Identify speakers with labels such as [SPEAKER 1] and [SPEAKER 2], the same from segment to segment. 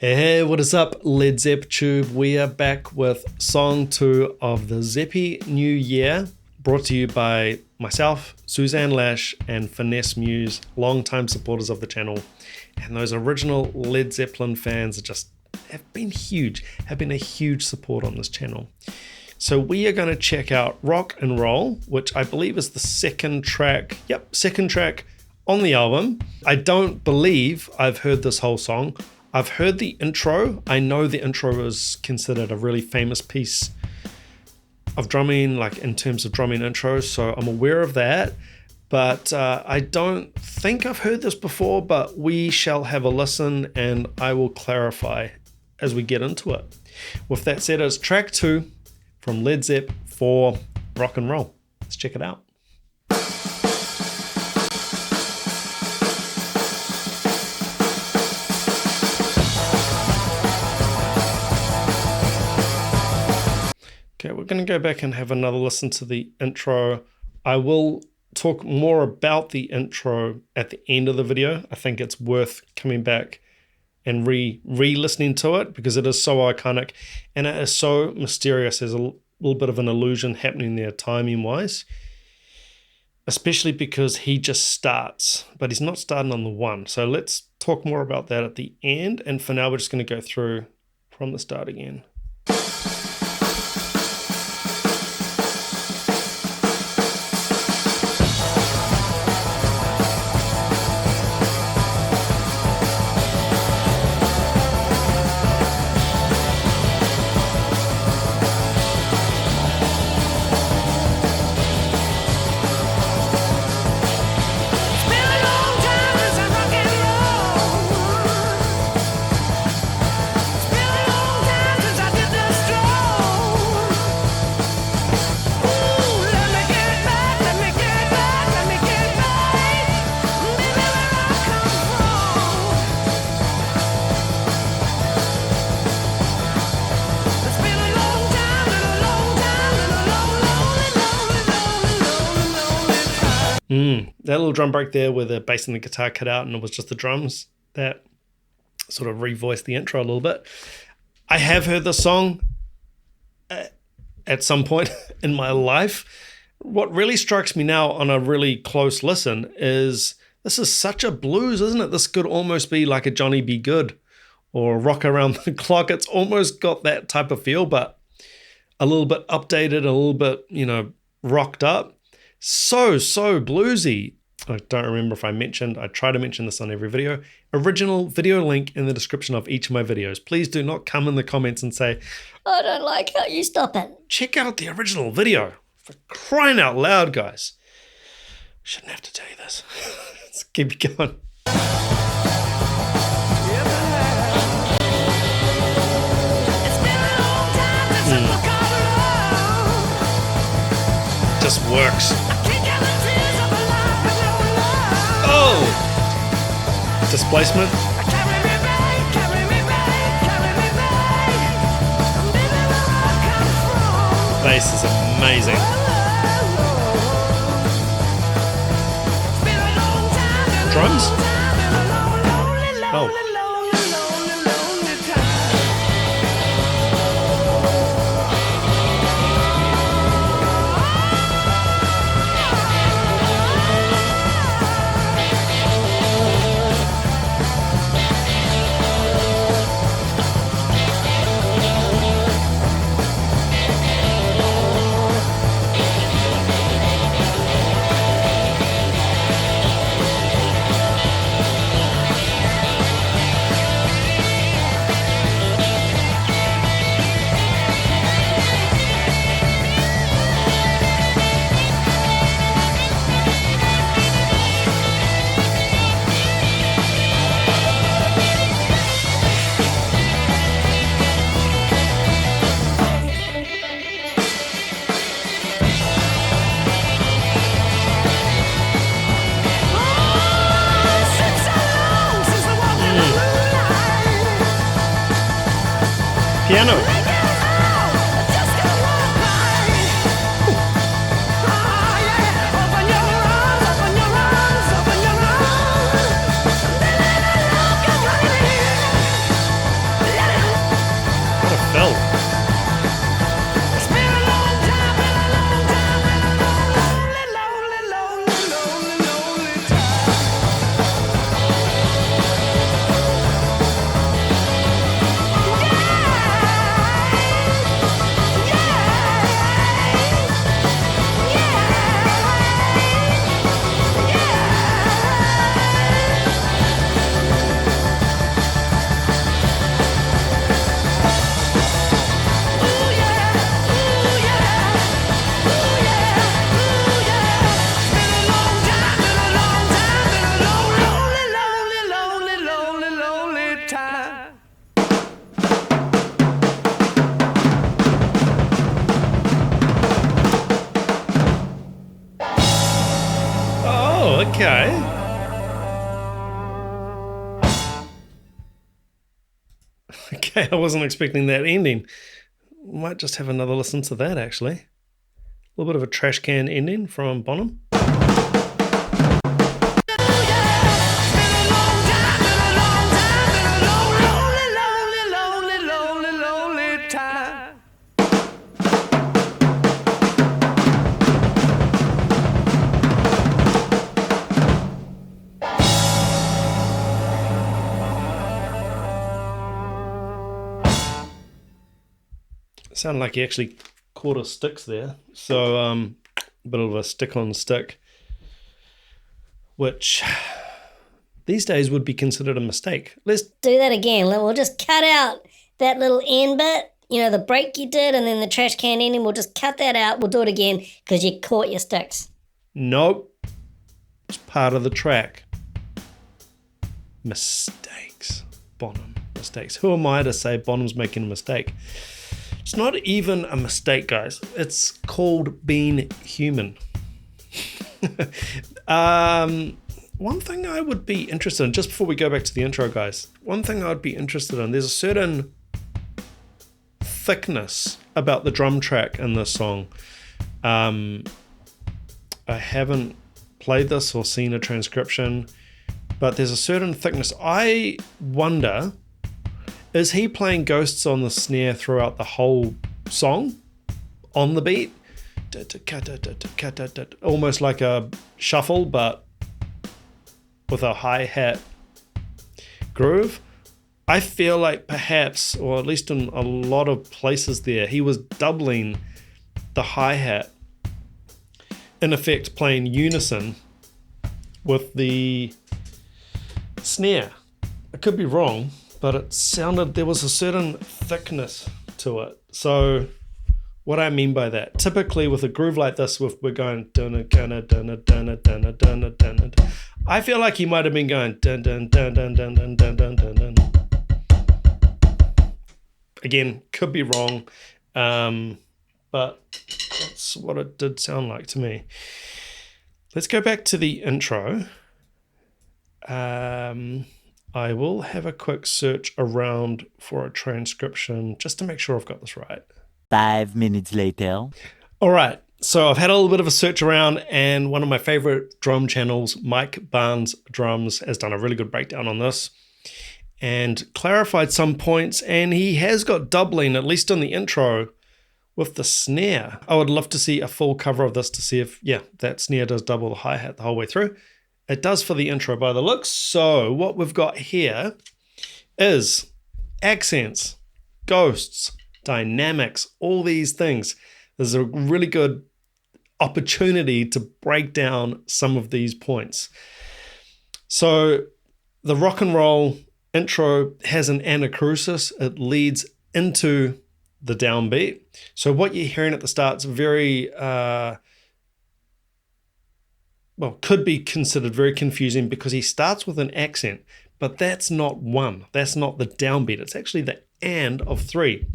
[SPEAKER 1] Hey, what is up, Led Zepp Tube? We are back with song 2 of the Zeppy New Year, brought to you by myself, Suzanne Lash, and Finesse Muse, long-time supporters of the channel. And those original Led Zeppelin fans have been a huge support on this channel. So we are going to check out Rock and Roll, which I believe is the second track on the album. I don't believe I've heard this whole song. I've heard the intro. I know the intro is considered a really famous piece of drumming, like in terms of drumming intros, so I'm aware of that. But I don't think I've heard this before, but we shall have a listen and I will clarify as we get into it. With that said, it's track 2 from Led Zepp for Rock and Roll. Let's check it out. Okay, we're going to go back and have another listen to the intro. I will talk more about the intro at the end of the video. I think it's worth coming back and re-listening to it because it is so iconic and it is so mysterious. There's a little bit of an illusion happening there timing-wise, especially because he just starts, but he's not starting on the 1. So let's talk more about that at the end. And for now, we're just going to go through from the start again. That little drum break there where the bass and the guitar cut out and it was just the drums, that sort of revoiced the intro a little bit. I have heard this song at some point in my life. What really strikes me now on a really close listen is this is such a blues, isn't it? This could almost be like a Johnny B. Good or Rock Around the Clock. It's almost got that type of feel, but a little bit updated, a little bit, rocked up. So bluesy. I don't remember if I try to mention this on every video. Original video link in the description of each of my videos. Please do not come in the comments and say, I don't like how you stop it. Check out the original video. For crying out loud, guys. Shouldn't have to tell you this. Let's keep going. Just works. Oh! Displacement. Bass is amazing. Drums? Oh. Piano. well. Okay. Okay, I wasn't expecting that ending. Might just have another listen to that, actually. A little bit of a trash can ending from Bonham. Sounded like he actually caught his sticks there. So, a bit of a stick on stick, which these days would be considered a mistake. Let's
[SPEAKER 2] do that again. We'll just cut out that little end bit, the break you did, and then the trash can ending. We'll just cut that out. We'll do it again because you caught your sticks.
[SPEAKER 1] Nope. It's part of the track. Mistakes. Bonham. Mistakes. Who am I to say Bonham's making a mistake? It's not even a mistake, guys. It's called being human. One thing I would be interested in, just before we go back to the intro, guys, one thing I would be interested in, there's a certain thickness about the drum track in this song. I haven't played this or seen a transcription, but there's a certain thickness. I wonder, is he playing ghosts on the snare throughout the whole song on the beat? Almost like a shuffle, but with a hi-hat groove. I feel like perhaps, or at least in a lot of places there, he was doubling the hi-hat, in effect playing unison with the snare. I could be wrong, but it sounded, there was a certain thickness to it. So what I mean by that, typically with a groove like this, we're going dun dun dun dun dun dun dun dun. I feel like he might have been going dun dun dun dun dun dun dun dun dun dun. Again, could be wrong, but that's what it did sound like to me. Let's go back to the intro. I will have a quick search around for a transcription just to make sure I've got this right.
[SPEAKER 3] 5 minutes later.
[SPEAKER 1] All right. So I've had a little bit of a search around, and one of my favorite drum channels, Mike Barnes Drums, has done a really good breakdown on this and clarified some points. And he has got doubling, at least on the intro, with the snare. I would love to see a full cover of this to see if, yeah, that snare does double the hi-hat the whole way through. It does for the intro by the looks. So what we've got here is accents, ghosts, dynamics, all these things. There's a really good opportunity to break down some of these points. So the rock and roll intro has an anacrusis. It leads into the downbeat. So what you're hearing at the start is very, could be considered very confusing because he starts with an accent, but that's not one. That's not the downbeat. It's actually the and of three.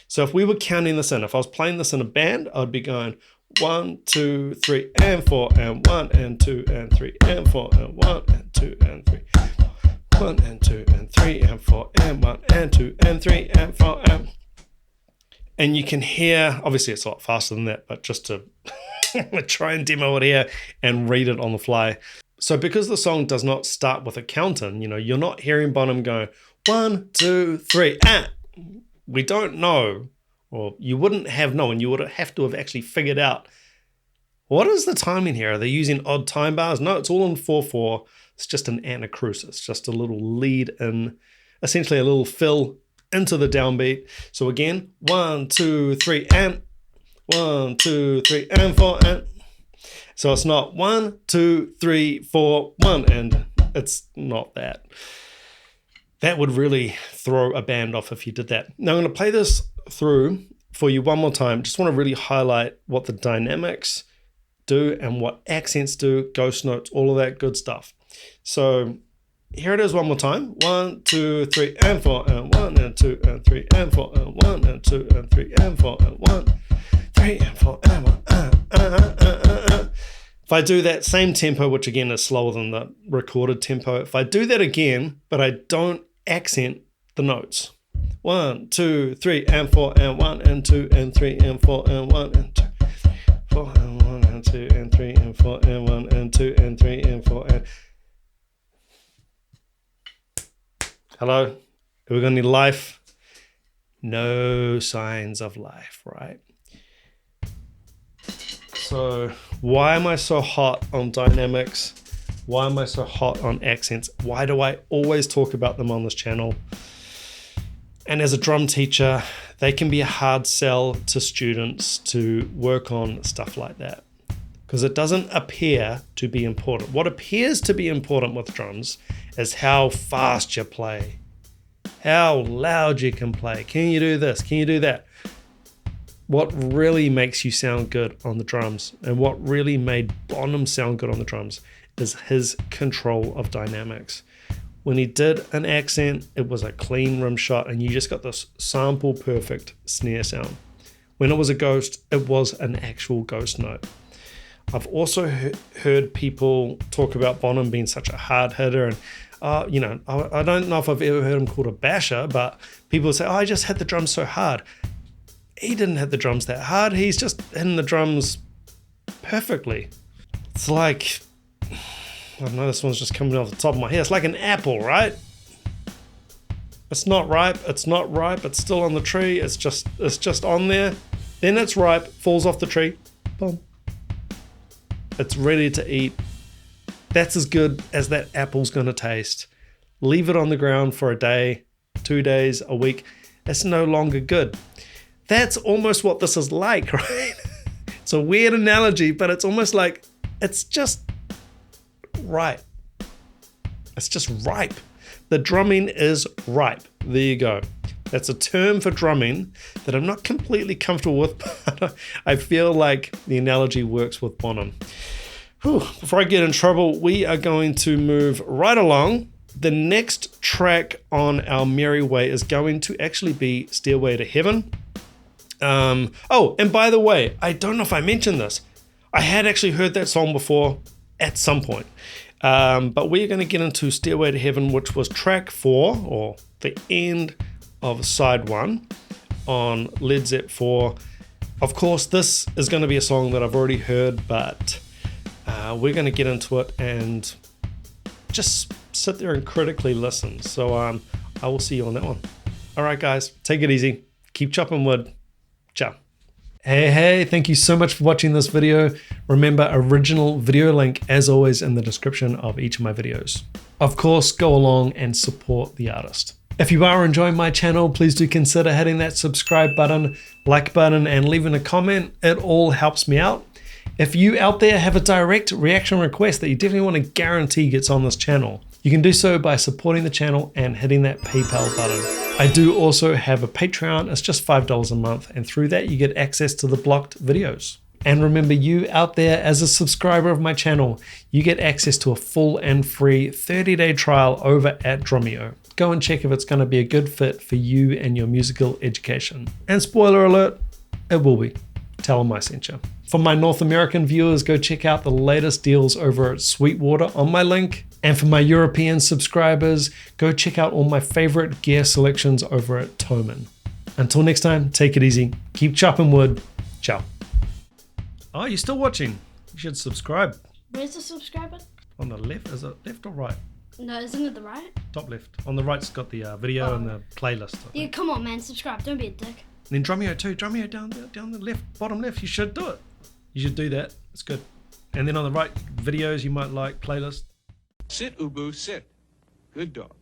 [SPEAKER 1] So if we were counting this in, if I was playing this in a band, I'd be going 1, 2, 3, and 4, and 1, and 2, and 3, and 4, and 1, and 2, and 3. 1, and 2, and 3, and 4, and 1, and 2, and 3, and 4, and you can hear, obviously it's a lot faster than that, but just to try and demo it here and read it on the fly. So because the song does not start with a count-in, you're not hearing Bonham go 1, 2, 3, we don't know, or you wouldn't have known, you would have to have actually figured out, what is the timing here? Are they using odd time bars? No, it's all in 4/4. It's just an anacrusis, just a little lead in, essentially a little fill into the downbeat. So again, 1, 2, 3, and 1, 2, 3, and 4, and. So it's not 1, 2, 3, 4, 1, and it's not that. That would really throw a band off if you did that. Now I'm going to play this through for you one more time. Just want to really highlight what the dynamics do and what accents do, ghost notes, all of that good stuff. So here it is one more time. 1, 2, 3, and 4, and 1, and 2, and 3, and 4, and 1, and 2, and 3, and 4, and 1, 3, and 4, and 1. If I do that same tempo, which again is slower than the recorded tempo, if I do that again, but I don't accent the notes. 1, 2, 3, and 4, and 1, and 2, and 3, and 4, and 1, and 2, 4, and 1, and 2, and 3, and 4, and 1, and 2, and 3, and 4, and... Hello? Are we going to need life? No signs of life, right? So why am I so hot on dynamics? Why am I so hot on accents? Why do I always talk about them on this channel? And as a drum teacher, they can be a hard sell to students to work on stuff like that, because it doesn't appear to be important. What appears to be important with drums is how fast you play, how loud you can play. Can you do this? Can you do that? What really makes you sound good on the drums, and what really made Bonham sound good on the drums, is his control of dynamics. When he did an accent, it was a clean rim shot, and you just got this sample perfect snare sound. When it was a ghost, it was an actual ghost note. I've also heard people talk about Bonham being such a hard hitter, and I don't know if I've ever heard him called a basher, but people say, I just hit the drums so hard. He didn't hit the drums that hard. He's just hitting the drums perfectly. It's like, I don't know, this one's just coming off the top of my head. It's like an apple, right? It's not ripe. It's not ripe. It's still on the tree. It's just on there. Then it's ripe, falls off the tree. Boom. It's ready to eat. That's as good as that apple's going to taste. Leave it on the ground for a day, 2 days, a week. It's no longer good. That's almost what this is like, right? It's a weird analogy, but it's almost like it's just ripe. It's just ripe. The drumming is ripe. There you go. That's a term for drumming that I'm not completely comfortable with, but I feel like the analogy works with Bonham. Before I get in trouble, we are going to move right along. The next track on our merry way is going to actually be Stairway to Heaven. And by the way, I don't know if I mentioned this. I had actually heard that song before at some point. But we're going to get into Stairway to Heaven, which was track 4, or the end of side 1 on Led Zeppelin 4. Of course, this is going to be a song that I've already heard, but we're going to get into it and just sit there and critically listen. So I will see you on that one. All right, guys, take it easy. Keep chopping wood. Ciao. Hey, thank you so much for watching this video. Remember, original video link, as always, in the description of each of my videos. Of course, go along and support the artist. If you are enjoying my channel, please do consider hitting that subscribe button, like button, and leaving a comment. It all helps me out. If you out there have a direct reaction request that you definitely want to guarantee gets on this channel, you can do so by supporting the channel and hitting that PayPal button. I do also have a Patreon. It's just $5 a month, and through that you get access to the blocked videos. And remember, you out there as a subscriber of my channel, you get access to a full and free 30-day trial over at Drumeo. Go and check if it's going to be a good fit for you and your musical education. And spoiler alert, it will be. Tell them I sent you. For my North American viewers, go check out the latest deals over at Sweetwater on my link. And for my European subscribers, go check out all my favorite gear selections over at Thomann. Until next time, take it easy. Keep chopping wood. Ciao. Oh, you're still watching? You should subscribe.
[SPEAKER 2] Where's the subscribe button?
[SPEAKER 1] On the left. Is it left or right?
[SPEAKER 4] No, isn't it the right?
[SPEAKER 1] Top left. On the right's got the video and the playlist. I
[SPEAKER 4] Yeah,
[SPEAKER 1] think.
[SPEAKER 4] come on, man, subscribe. Don't be a dick.
[SPEAKER 1] And then Drumeo too. Drumeo down the left, bottom left. You should do it. You should do that. It's good. And then on the right, videos you might like, playlist.
[SPEAKER 5] Sit, Ubu, sit. Good dog.